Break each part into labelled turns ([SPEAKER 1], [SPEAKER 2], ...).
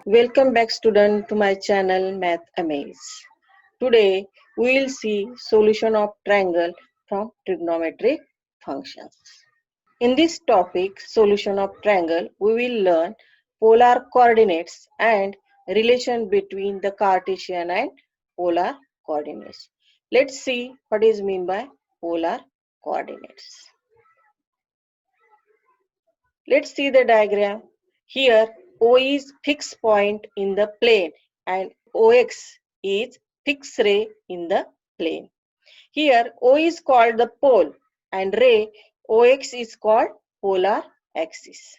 [SPEAKER 1] Welcome back student to my channel Math Amaze. Today we will see solution of triangle from trigonometric functions. In this topic solution of triangle we will learn polar coordinates and relation between the Cartesian and polar coordinates. Let's see what is meant by polar coordinates. Let's see the diagram. Here O is fixed point in the plane and OX is fixed ray in the plane. Here O is called the pole and ray OX is called polar axis.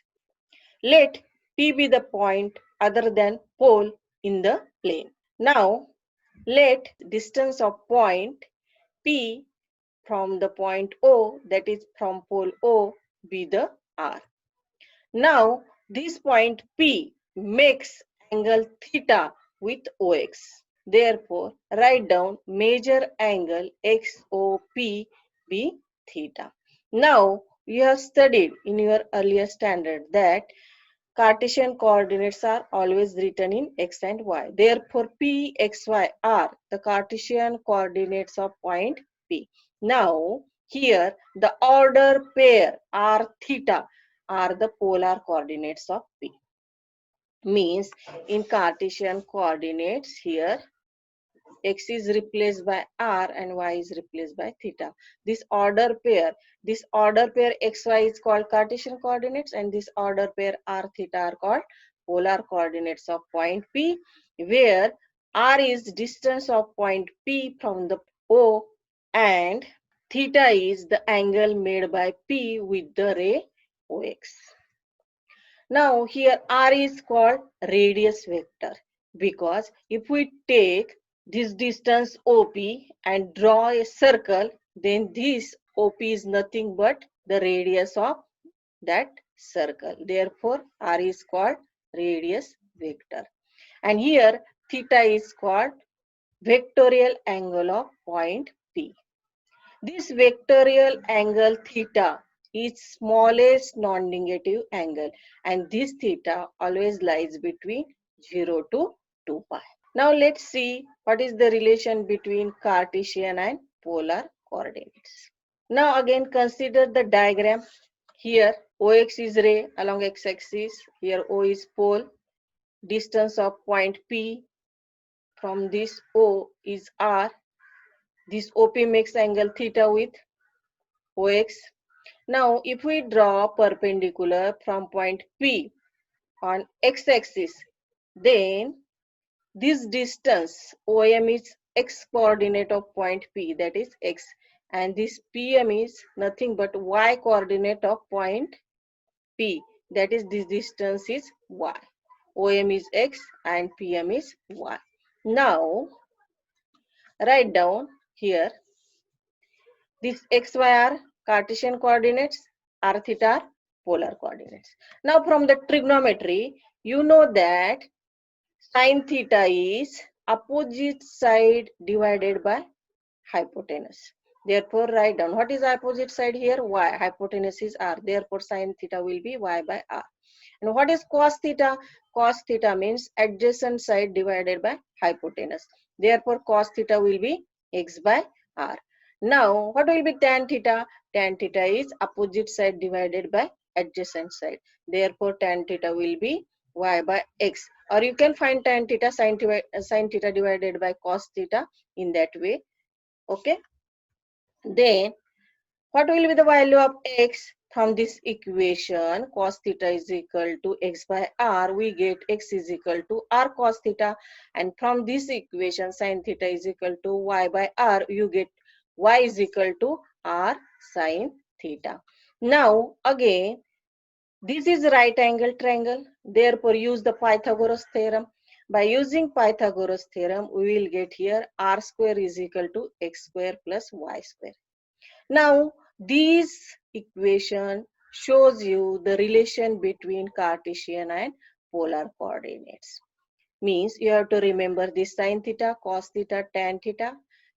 [SPEAKER 1] Let P be the point other than pole in the plane. Now let distance of point P from the point O, that is from pole O, be the R. Now, this point P makes angle theta with OX. Therefore, write down measure angle XOP be theta. Now, you have studied in your earlier standard that Cartesian coordinates are always written in x and y. Therefore, P, x, y are the Cartesian coordinates of point P. Now, here the order pair r theta are the polar coordinates of P. Means in Cartesian coordinates here x is replaced by r and y is replaced by theta. This order pair xy is called Cartesian coordinates and this order pair r theta are called polar coordinates of point P, where r is distance of point P from the O and theta is the angle made by P with the ray OX. Now here r is called radius vector because if we take this distance OP and draw a circle, then this OP is nothing but the radius of that circle. Therefore, r is called radius vector. And here theta is called vectorial angle of point P. This vectorial angle theta is smallest non-negative angle and this theta always lies between 0 to 2 pi. Now let's see what is the relation between Cartesian and polar coordinates. Now again consider the diagram. Here OX is ray along x-axis, here O is pole, distance of point P from this O is R. This OP makes angle theta with OX. Now, if we draw perpendicular from point P on x-axis, then this distance OM is x coordinate of point P, that is x, and this PM is nothing but y coordinate of point P, that is this distance is y. OM is x and PM is y. Now, write down here this xy are Cartesian coordinates, r theta are polar coordinates. Now from the trigonometry, you know that sine theta is opposite side divided by hypotenuse. Therefore, write down what is opposite side here? Y. Hypotenuse is r. Therefore, sine theta will be y by r. And what is cos theta? Cos theta means adjacent side divided by hypotenuse. Therefore, cos theta will be x by r. Now, what will be tan theta? Tan theta is opposite side divided by adjacent side. Therefore, tan theta will be y by x. Or you can find tan theta, sin theta divided by cos theta in that way. Okay. Then, what will be the value of x? From this equation, cos theta is equal to x by r, we get x is equal to r cos theta. And from this equation, sin theta is equal to y by r, you get y is equal to r sin theta. Now, again, this is right angle triangle. Therefore, use the Pythagoras theorem. By using Pythagoras theorem, we will get here r square is equal to x square plus y square. Now, this equation shows you the relation between Cartesian and polar coordinates. Means you have to remember this sin theta, cos theta, tan theta,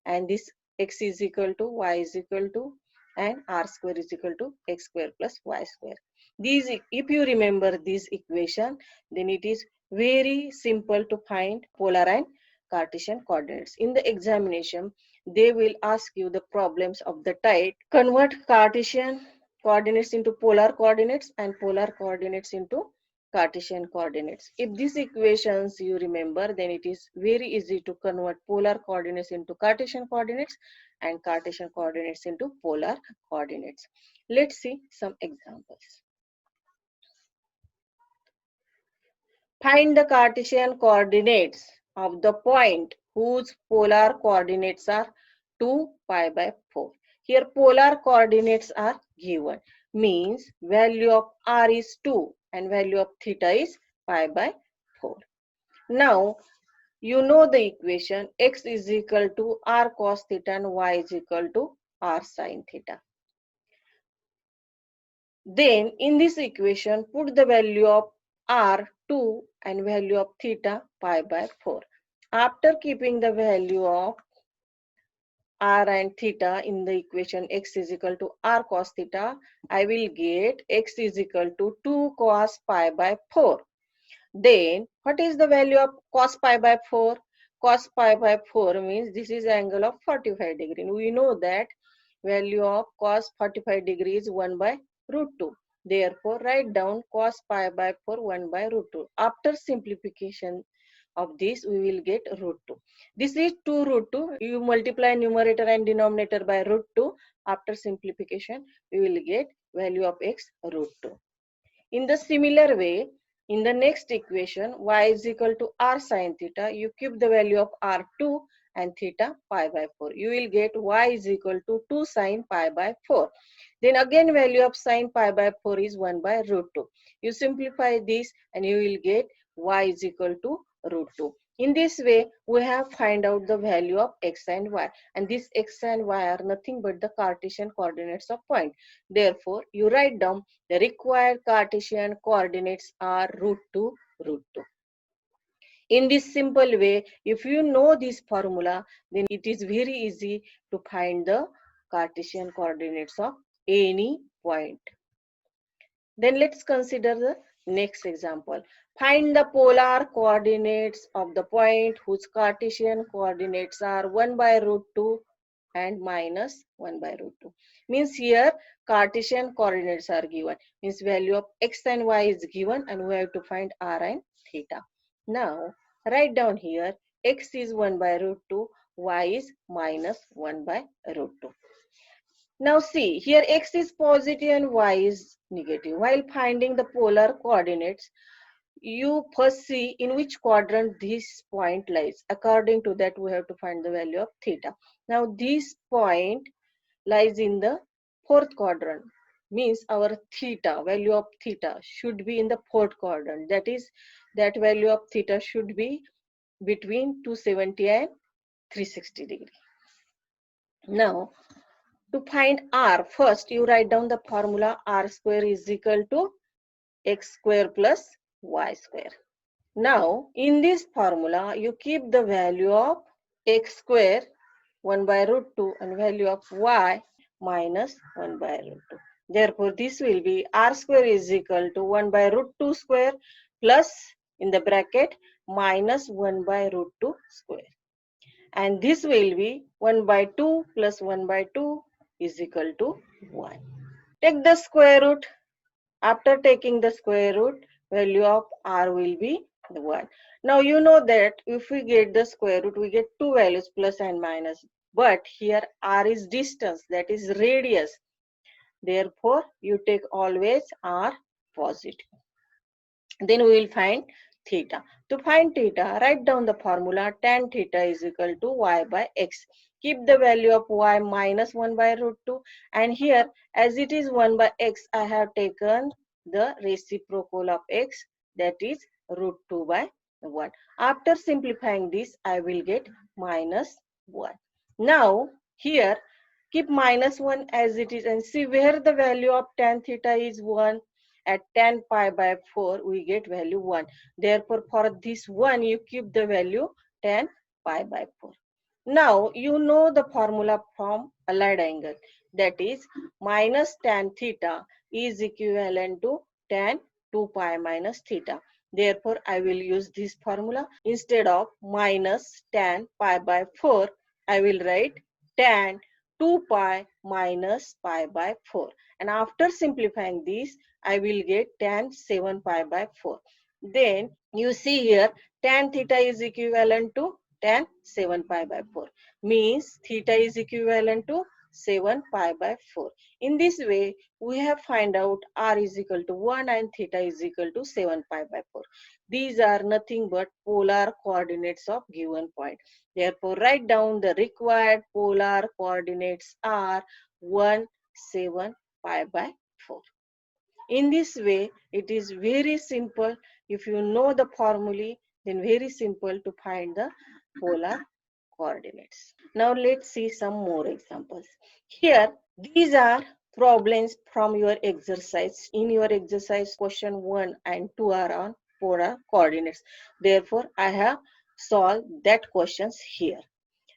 [SPEAKER 1] and this x is equal to y is equal to and r square is equal to x square plus y square. These, if you remember this equation, then it is Very simple to find polar and Cartesian coordinates. In the examination, they will ask you the problems of the type convert Cartesian coordinates into polar coordinates and polar coordinates into Cartesian coordinates. If these equations you remember, then it is very easy to convert polar coordinates into Cartesian coordinates and Cartesian coordinates into polar coordinates. Let's see some examples. Find the Cartesian coordinates of the point whose polar coordinates are 2 pi by 4. Here polar coordinates are given, means value of r is 2 and value of theta is pi by 4. Now you know the equation x is equal to r cos theta and y is equal to r sin theta. Then in this equation put the value of r 2 and value of theta pi by 4. After keeping the value of r and theta in the equation x is equal to r cos theta, I will get x is equal to 2 cos pi by 4. Then what is the value of cos pi by 4? Cos pi by 4 means this is angle of 45 degree. We know that value of cos 45 degree is 1 by root 2. Therefore, write down cos pi by 4 1 by root 2. After simplification of this, we will get root 2. This is 2 root 2. You multiply numerator and denominator by root 2. After simplification, we will get value of x root 2. In the similar way, in the next equation, y is equal to r sin theta, you keep the value of r2 and theta pi by 4. You will get y is equal to 2 sin pi by 4. Then again value of sin pi by 4 is 1 by root 2. You simplify this and you will get y is equal to root 2. In this way, we have find out the value of x and y. And this x and y are nothing but the Cartesian coordinates of point. Therefore, you write down the required Cartesian coordinates are root 2, root 2. In this simple way, if you know this formula, then it is very easy to find the Cartesian coordinates of any point. Then let's consider the next example. Find the polar coordinates of the point whose Cartesian coordinates are 1 by root 2 and minus 1 by root 2. Means here Cartesian coordinates are given. Means value of x and y is given and we have to find r and theta. Now write down here x is 1 by root 2, y is minus 1 by root 2. Now see, here x is positive and y is negative. While finding the polar coordinates, you first see in which quadrant this point lies. According to that, we have to find the value of theta. Now this point lies in the fourth quadrant. Means our theta, value of theta should be in the fourth quadrant. That is, that value of theta should be between 270 and 360 degree. Now, to find r, first you write down the formula r square is equal to x square plus y square. Now, in this formula, you keep the value of x square 1 by root 2 and value of y minus 1 by root 2. Therefore, this will be r square is equal to 1 by root 2 square plus in the bracket minus 1 by root 2 square. And this will be 1 by 2 plus 1 by 2 is equal to 1. Take the square root. After taking the square root, value of r will be 1. Now you know that if we get the square root, we get two values plus and minus. But here r is distance, that is radius. Therefore, you take always r positive. Then we will find theta. To find theta, write down the formula tan theta is equal to y by x. Keep the value of y minus 1 by root 2. And here, as it is 1 by x, I have taken the reciprocal of x, that is root 2 by 1. After simplifying this, I will get minus 1. Now, here, keep minus 1 as it is and see where the value of tan theta is 1. At tan pi by 4, we get value 1. Therefore, for this 1, you keep the value tan pi by 4. Now, you know the formula from allied angle. That is, minus tan theta is equivalent to tan 2 pi minus theta. Therefore, I will use this formula. Instead of minus tan pi by 4, I will write tan 2 pi minus pi by 4. And after simplifying this, I will get tan 7 pi by 4. Then you see here tan theta is equivalent to tan 7 pi by 4. Means theta is equivalent to 7 pi by 4. In this way, we have find out r is equal to 1 and theta is equal to 7 pi by 4. These are nothing but polar coordinates of given point. Therefore, write down the required polar coordinates are 1, 7 pi by 4. In this way, it is very simple. If you know the formulae, then very simple to find the polar coordinates. Now let's see some more examples. Here, these are problems from your exercise. In your exercise, question 1 and 2 are on polar coordinates. Therefore, I have solved that questions here.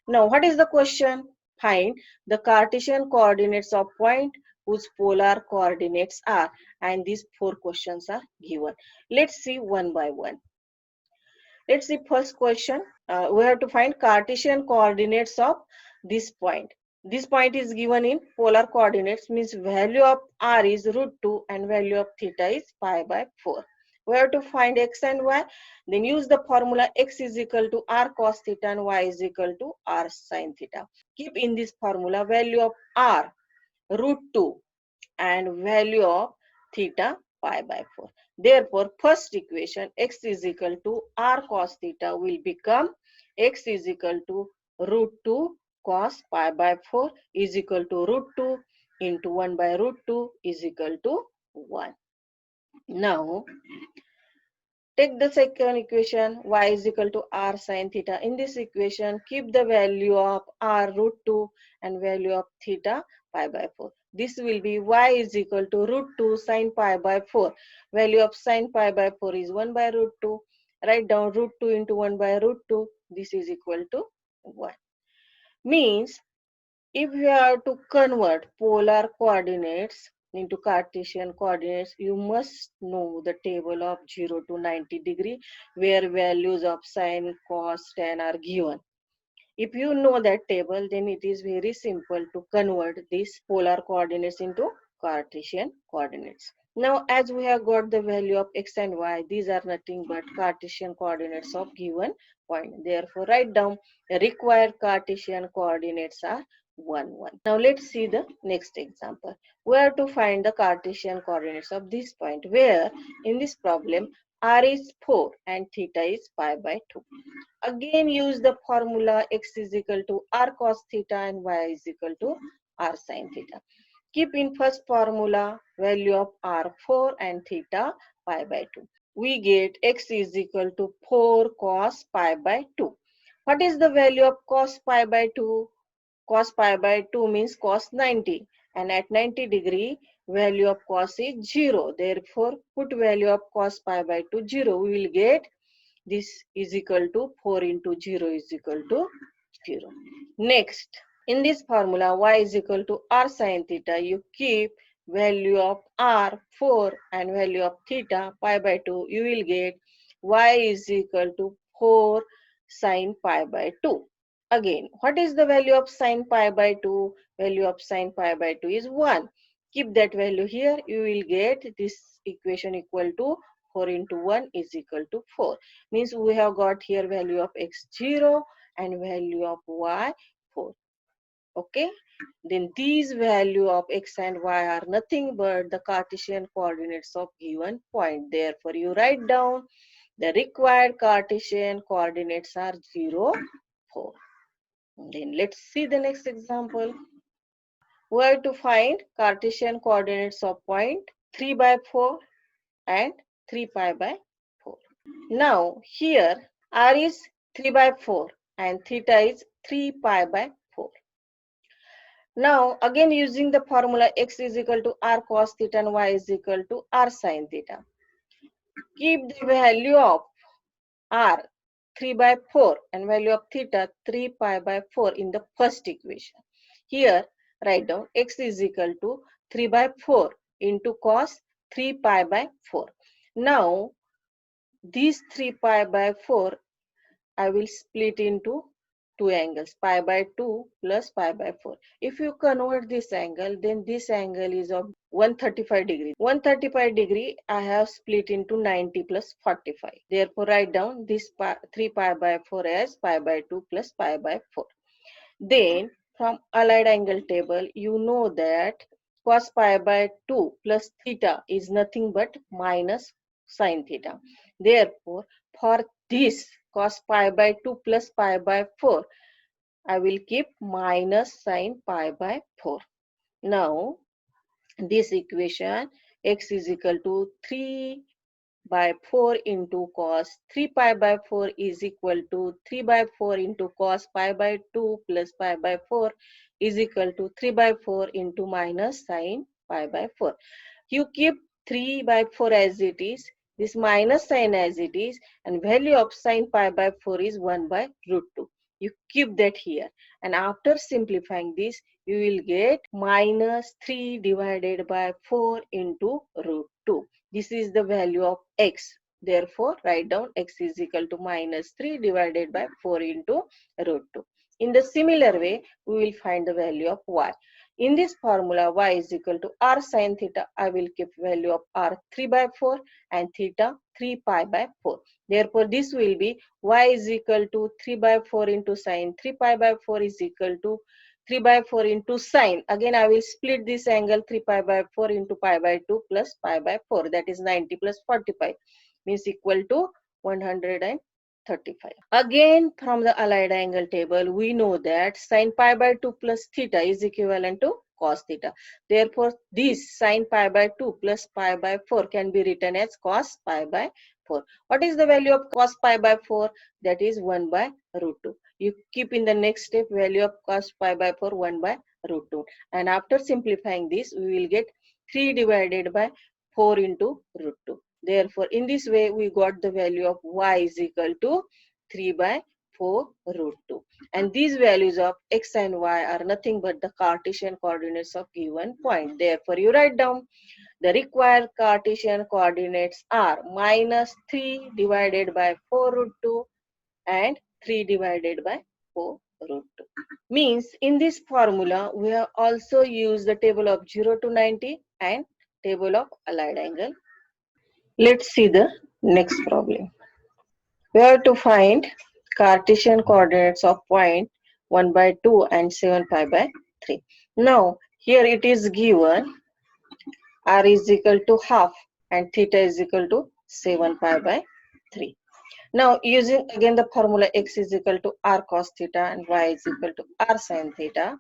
[SPEAKER 1] Now, what is the question? Find the Cartesian coordinates of point whose polar coordinates are, and these 4 questions are given. Let's see one by one. Let's see first question. We have to find Cartesian coordinates of this point. This point is given in polar coordinates, means value of r is root 2 and value of theta is pi by 4. We have to find x and y. Then use the formula x is equal to r cos theta and y is equal to r sin theta. Keep in this formula value of r root 2 and value of theta pi by 4. Therefore, first equation x is equal to r cos theta will become x is equal to root 2 cos pi by 4 is equal to root 2 into 1 by root 2 is equal to 1. Now, take the second equation, y is equal to r sin theta. In this equation, keep the value of r root 2 and value of theta pi by 4. This will be y is equal to root 2 sin pi by 4. Value of sin pi by 4 is 1 by root 2. Write down root 2 into 1 by root 2. This is equal to 1. Means if you have to convert polar coordinates into Cartesian coordinates, you must know the table of 0 to 90 degree where values of sine, cos, tan are given. If you know that table, then it is very simple to convert these polar coordinates into Cartesian coordinates. Now, as we have got the value of x and y, these are nothing but Cartesian coordinates of given point. Therefore, write down the required Cartesian coordinates are 1, 1. Now, let's see the next example. We have to find the Cartesian coordinates of this point, where in this problem, r is 4 and theta is pi by 2. Again, use the formula x is equal to r cos theta and y is equal to r sin theta. Keep in first formula value of r 4 and theta pi by 2. We get x is equal to 4 cos pi by 2. What is the value of cos pi by 2? Cos pi by 2 means cos 90, and at 90 degree value of cos is 0. Therefore, put value of cos pi by 2 0. We will get this is equal to 4 into 0 is equal to 0. Next, in this formula y is equal to r sin theta, you keep value of r 4 and value of theta pi by 2, you will get y is equal to 4 sin pi by 2. Again, what is the value of sin pi by 2? Value of sin pi by 2 is 1. Keep that value here, you will get this equation equal to 4 into 1 is equal to 4. Means we have got here value of x 0 and value of y 4. Okay. Then these value of x and y are nothing but the Cartesian coordinates of given point. Therefore, you write down the required Cartesian coordinates are 0, 4. Then let's see the next example. We have to find Cartesian coordinates of point 3 by 4 and 3 pi by 4. Now here r is 3 by 4 and theta is 3 pi by 4. Now again using the formula x is equal to r cos theta and y is equal to r sin theta. Keep the value of r 3 by 4 and value of theta 3 pi by 4 in the first equation. Here write down x is equal to 3 by 4 into cos 3 pi by 4. Now these 3 pi by 4 I will split into two angles, pi by 2 plus pi by 4. If you convert this angle, then this angle is of 135 degree. 135 degree I have split into 90 plus 45. Therefore, write down this 3 pi by 4 as pi by 2 plus pi by 4. Then from allied angle table, you know that cos pi by 2 plus theta is nothing but minus sine theta. Therefore, for this cos pi by 2 plus pi by 4, I will keep minus sine pi by 4. Now, this equation x is equal to 3 by 4 into cos 3 pi by 4 is equal to 3 by 4 into cos pi by 2 plus pi by 4 is equal to 3 by 4 into minus sine pi by 4. You keep 3 by 4 as it is, this minus sign as it is, and value of sine pi by 4 is 1 by root 2. You keep that here, and after simplifying this, you will get minus 3 divided by 4 into root 2. This is the value of x. Therefore, write down x is equal to minus 3 divided by 4 into root 2. In the similar way, we will find the value of y. In this formula, y is equal to r sine theta. I will keep value of r 3 by 4 and theta 3 pi by 4. Therefore, this will be y is equal to 3 by 4 into sine 3 pi by 4 is equal to 3 by 4 into sine. Again, I will split this angle 3 pi by 4 into pi by 2 plus pi by 4. That is 90 plus 45 means equal to 135. Again, from the allied angle table, we know that sine pi by 2 plus theta is equivalent to cos theta. Therefore, this sine pi by 2 plus pi by 4 can be written as cos pi by 4. What is the value of cos pi by 4? That is 1 by root 2. You keep in the next step value of cos pi by 4 1 by root 2. And after simplifying this, we will get 3 divided by 4 into root 2. Therefore, in this way, we got the value of y is equal to 3 by 4 root 2. And these values of x and y are nothing but the Cartesian coordinates of given point. Therefore, you write down the required Cartesian coordinates are minus 3 divided by 4 root 2 and 3 divided by 4 root 2. Means in this formula, we have also used the table of 0 to 90 and table of allied angle. Let's see the next problem. We have to find Cartesian coordinates of point 1 by 2 and 7 pi by 3. Now, here it is given r is equal to half and theta is equal to 7 pi by 3. Now, using again the formula x is equal to r cos theta and y is equal to r sin theta.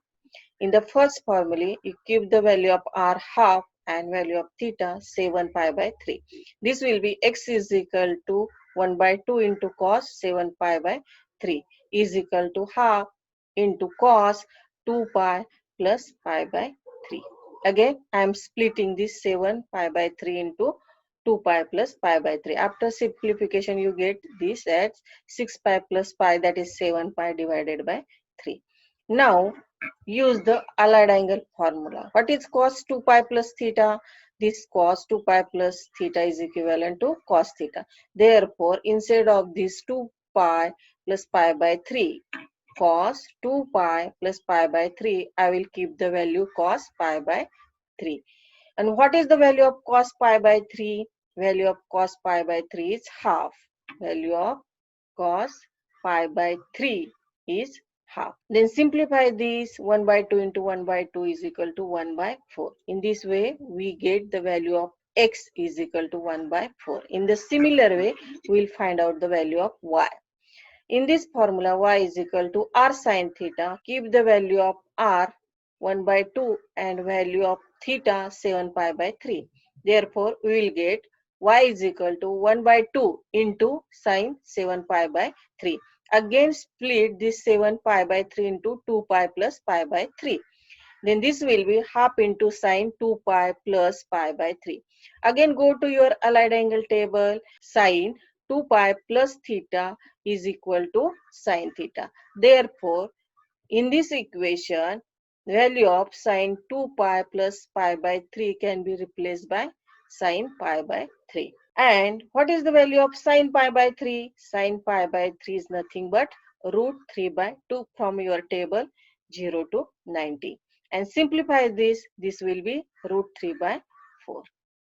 [SPEAKER 1] In the first formula, you keep the value of r half and value of theta 7 pi by 3. This will be x is equal to 1 by 2 into cos 7 pi by 3 is equal to half into cos 2 pi plus pi by 3. Again, I am splitting this 7 pi by 3 into 2 pi plus pi by 3. After simplification, you get this as 6 pi plus pi, that is 7 pi divided by 3. Now, use the allied angle formula. What is cos 2 pi plus theta? This cos 2 pi plus theta is equivalent to cos theta. Therefore, instead of this 2 pi plus pi by 3, cos 2 pi plus pi by 3, I will keep the value cos pi by 3. And what is the value of cos pi by 3? Value of cos pi by 3 is half. Value of cos pi by 3 is half. Then simplify this 1 by 2 into 1 by 2 is equal to 1 by 4. In this way, we get the value of x is equal to 1 by 4. In the similar way, we will find out the value of y. In this formula, y is equal to r sin theta. Keep the value of r 1 by 2 and value of theta 7 pi by 3. Therefore, we will get y is equal to 1 by 2 into sine 7 pi by 3. Again, split this 7 pi by 3 into 2 pi plus pi by 3. Then this will be half into sine 2 pi plus pi by 3. Again, go to your allied angle table. Sine 2 pi plus theta is equal to sine theta. Therefore, in this equation, value of sine 2 pi plus pi by 3 can be replaced by sine pi by 3. And what is the value of sine pi by 3? Sine pi by 3 is nothing but root 3 by 2 from your table 0 to 90. And simplify this, this will be root 3 by 4.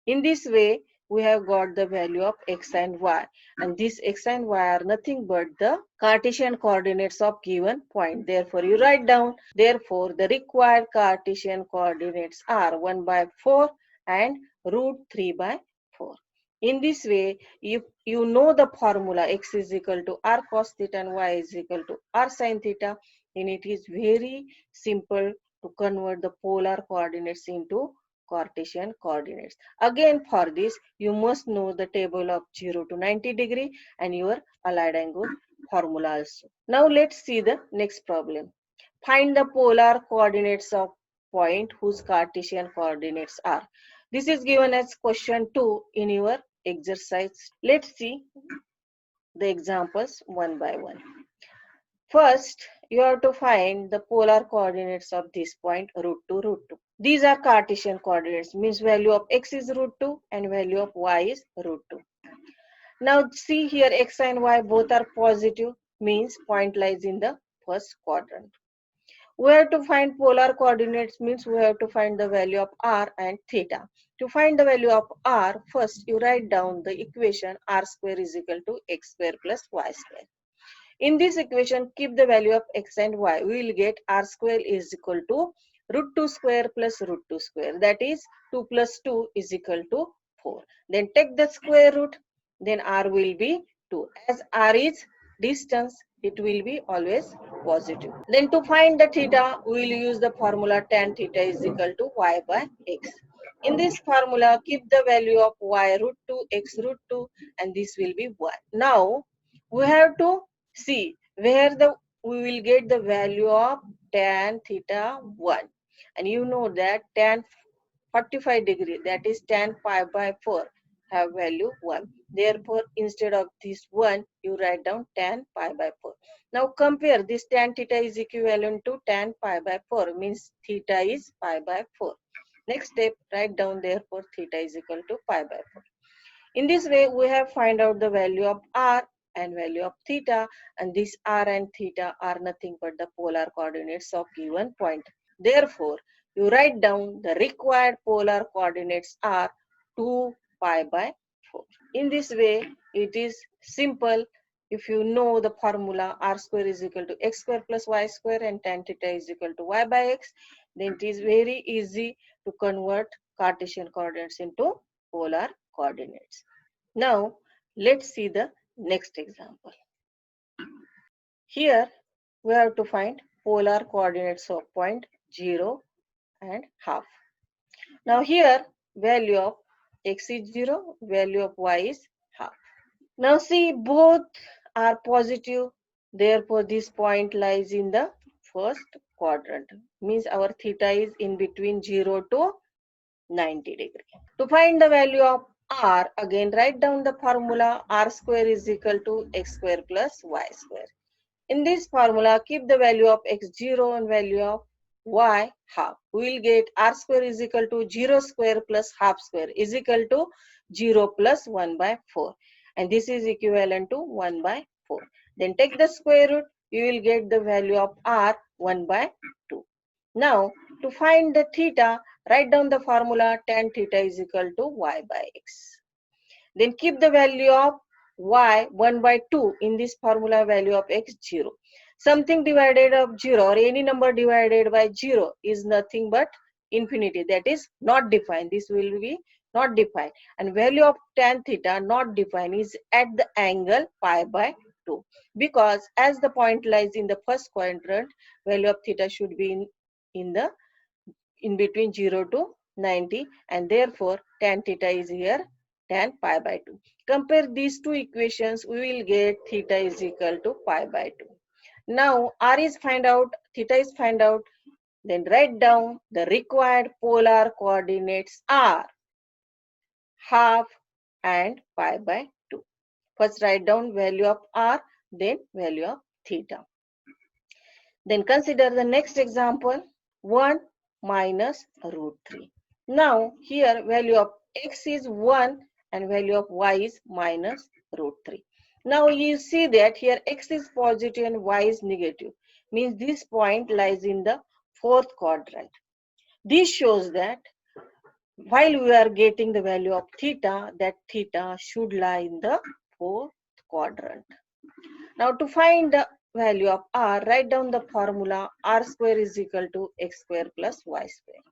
[SPEAKER 1] In this way, we have got the value of x and y. And this x and y are nothing but the Cartesian coordinates of given point. Therefore, you write down, therefore, the required Cartesian coordinates are 1 by 4 and root 3 by 4. In this way, if you know the formula x is equal to r cos theta and y is equal to r sin theta, then it is very simple to convert the polar coordinates into Cartesian coordinates. Again, for this, you must know the table of 0 to 90 degree and your allied angle formula also. Now, let's see the next problem. Find the polar coordinates of point whose Cartesian coordinates are. This is given as question 2 in your exercise. Let's see the examples one by one. First, you have to find the polar coordinates of this point root 2, root 2. These are Cartesian coordinates, means value of x is root 2 and value of y is root 2. Now see here x and y both are positive, means point lies in the first quadrant. We have to find polar coordinates, means we have to find the value of r and theta. To find the value of r, first you write down the equation r square is equal to x square plus y square. In this equation, keep the value of x and y. We will get r square is equal to root 2 square plus root 2 square. That is 2 plus 2 is equal to 4. Then take the square root. Then r will be 2. As r is distance, it will be always positive. Then to find the theta, we will use the formula tan theta is equal to y by x. In this formula, keep the value of y root 2 x root 2 and this will be 1. Now, we have to see where we will get the value of tan theta 1. And you know that tan 45 degree, that is tan pi by 4, have value 1. Therefore, instead of this 1, you write down tan pi by 4. Now compare this tan theta is equivalent to tan pi by 4, means theta is pi by 4. Next step, write down therefore theta is equal to pi by 4. In this way, we have find out the value of r and value of theta, and this r and theta are nothing but the polar coordinates of given point. Therefore, you write down the required polar coordinates are 2 pi by 4. In this way, it is simple. If you know the formula r square is equal to x square plus y square and tan theta is equal to y by x, then it is very easy to convert Cartesian coordinates into polar coordinates. Now, let's see the next example. Here, we have to find polar coordinates of point 0 and half. Now here, value of x is 0, value of y is half. Now see, both are positive. Therefore, this point lies in the first quadrant. Means our theta is in between 0 to 90 degree. To find the value of r, again write down the formula r square is equal to x square plus y square. In this formula, keep the value of x 0 and value of y half. We will get r square is equal to 0 square plus half square is equal to 0 plus 1 by 4. And this is equivalent to 1 by 4. Then take the square root, you will get the value of r 1 by 2. Now, to find the theta, write down the formula tan theta is equal to y by x. Then keep the value of y 1 by 2 in this formula, value of x 0. Something divided of 0 or any number divided by 0 is nothing but infinity, that is not defined. This will be not defined. And value of tan theta not defined is at the angle pi by 2. Because as the point lies in the first quadrant, value of theta should be in between 0 to 90, and therefore tan theta is here tan pi by 2. Compare these two equations, we will get theta is equal to pi by 2. Now r is find out, theta is find out, then write down the required polar coordinates are half and pi by 2. First write down value of r, then value of theta. Then consider the next example, 1 minus root 3. Now here value of x is 1 and value of y is minus root 3. Now you see that here x is positive and y is negative. Means this point lies in the fourth quadrant. This shows that while we are getting the value of theta, that theta should lie in the fourth quadrant. Now to find the value of r, write down the formula r square is equal to x square plus y square.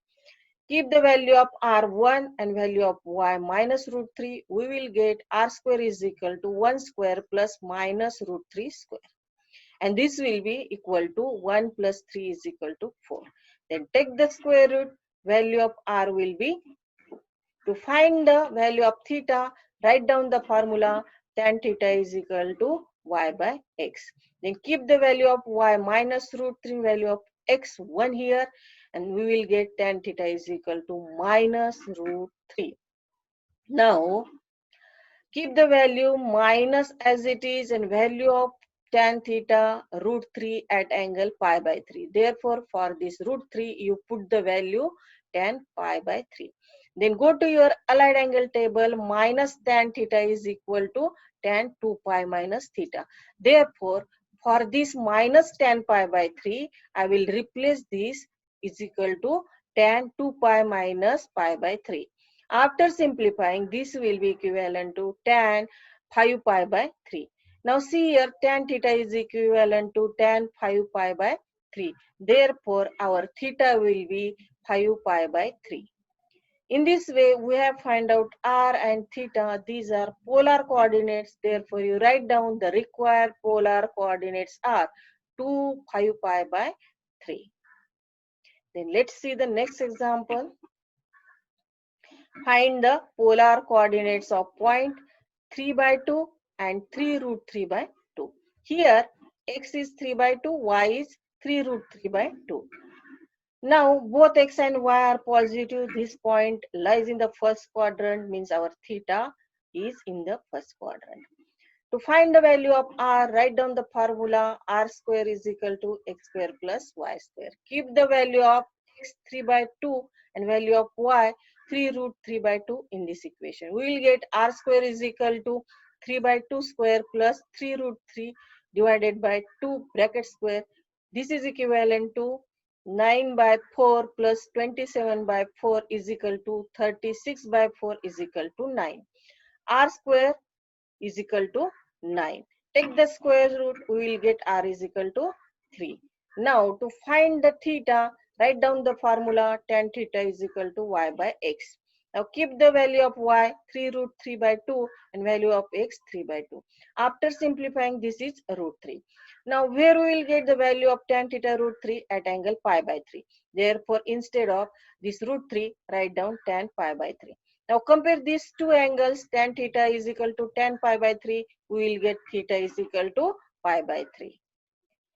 [SPEAKER 1] Keep the value of r1 and value of y minus root 3. We will get r square is equal to 1 square plus minus root 3 square. And this will be equal to 1 plus 3 is equal to 4. Then take the square root. Value of r will be 2. To find the value of theta, write down the formula tan theta is equal to y by x. Then keep the value of y minus root 3 value of x 1 here, and we will get tan theta is equal to minus root 3. Now keep the value minus as it is and value of tan theta root 3 at angle pi by 3. Therefore, for this root 3, you put the value tan pi by 3. Then go to your allied angle table. Minus tan theta is equal to tan 2 pi minus theta. Therefore, for this minus tan pi by 3, I will replace this is equal to tan 2 pi minus pi by 3. After simplifying, this will be equivalent to tan 5 pi by 3. Now see here, tan theta is equivalent to tan 5 pi by 3. Therefore, our theta will be 5 pi by 3. In this way, we have find out r and theta. These are polar coordinates. Therefore, you write down the required polar coordinates are 2, 5 pi by 3. Then let's see the next example. Find the polar coordinates of point 3 by 2 and 3 root 3 by 2. Here x is 3 by 2, y is 3 root 3 by 2. Now both x and y are positive. This point lies in the first quadrant, means our theta is in the first quadrant. To find the value of r, write down the formula r square is equal to x square plus y square. Keep the value of x 3 by 2 and value of y 3 root 3 by 2 in this equation. We will get r square is equal to 3 by 2 square plus 3 root 3 divided by 2 bracket square. This is equivalent to 9 by 4 plus 27 by 4 is equal to 36 by 4 is equal to 9. R square is equal to 9. Take the square root, we will get r is equal to 3. Now to find the theta, write down the formula tan theta is equal to y by x. Now keep the value of y 3 root 3 by 2 and value of x 3 by 2. After simplifying, this is root 3. Now where we will get the value of tan theta root 3 at angle pi by 3. Therefore, instead of this root 3, write down tan pi by 3. Now compare these two angles. Tan theta is equal to tan pi by 3. We will get theta is equal to pi by 3.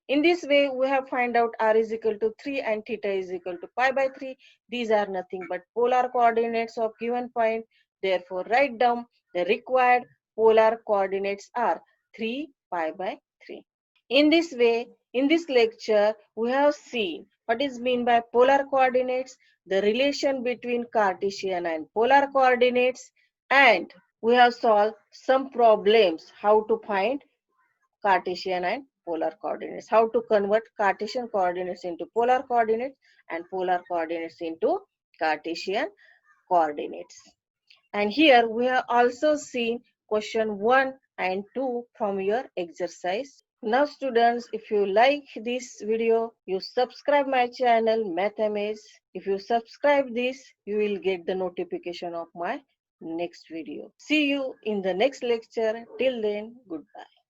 [SPEAKER 1] In this way, we have find out r is equal to 3 and theta is equal to pi by 3. These are nothing but polar coordinates of given point. Therefore, write down the required polar coordinates are 3 pi by 3. In this way, in this lecture, we have seen what is meant by polar coordinates, the relation between Cartesian and polar coordinates, and we have solved some problems how to find Cartesian and polar coordinates, how to convert Cartesian coordinates into polar coordinates and polar coordinates into Cartesian coordinates. And here we have also seen question 1 and 2 from your exercise. Now students, if you like this video, you subscribe my channel MathAmaze. If you subscribe this, you will get the notification of my next video. See you in the next lecture. Till then, goodbye.